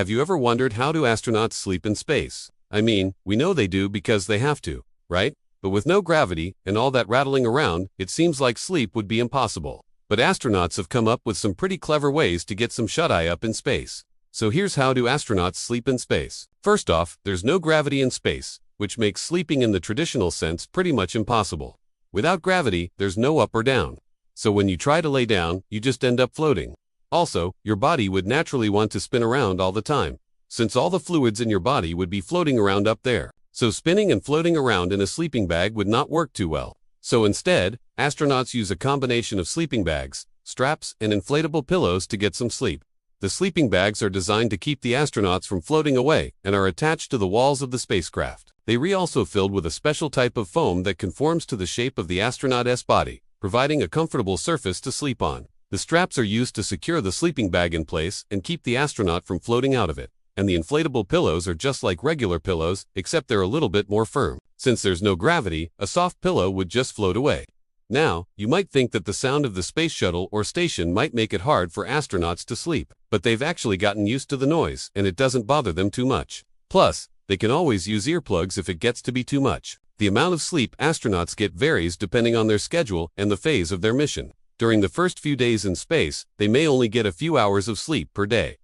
Have you ever wondered how do astronauts sleep in space? I mean, we know they do because they have to, right? But with no gravity and all that rattling around, it seems like sleep would be impossible. But astronauts have come up with some pretty clever ways to get some shut-eye up in space. So here's how do astronauts sleep in space. First off, there's no gravity in space, which makes sleeping in the traditional sense pretty much impossible. Without gravity, there's no up or down. So when you try to lay down, you just end up floating. Also, your body would naturally want to spin around all the time, since all the fluids in your body would be floating around up there. So spinning and floating around in a sleeping bag would not work too well. So instead, astronauts use a combination of sleeping bags, straps, and inflatable pillows to get some sleep. The sleeping bags are designed to keep the astronauts from floating away and are attached to the walls of the spacecraft. They are also filled with a special type of foam that conforms to the shape of the astronaut's body, providing a comfortable surface to sleep on. The straps are used to secure the sleeping bag in place and keep the astronaut from floating out of it. And the inflatable pillows are just like regular pillows, except they're a little bit more firm. Since there's no gravity, a soft pillow would just float away. Now, you might think that the sound of the space shuttle or station might make it hard for astronauts to sleep, but they've actually gotten used to the noise, and it doesn't bother them too much. Plus, they can always use earplugs if it gets to be too much. The amount of sleep astronauts get varies depending on their schedule and the phase of their mission. During the first few days in space, they may only get a few hours of sleep per day.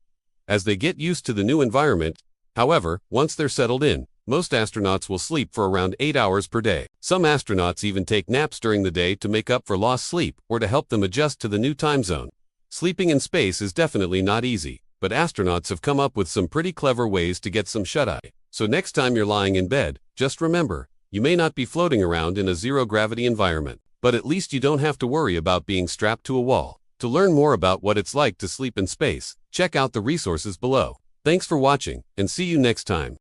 As they get used to the new environment, however, once they're settled in, most astronauts will sleep for around 8 hours per day. Some astronauts even take naps during the day to make up for lost sleep or to help them adjust to the new time zone. Sleeping in space is definitely not easy, but astronauts have come up with some pretty clever ways to get some shut-eye. So next time you're lying in bed, just remember, you may not be floating around in a zero-gravity environment, but at least you don't have to worry about being strapped to a wall. To learn more about what it's like to sleep in space, check out the resources below. Thanks for watching, and see you next time.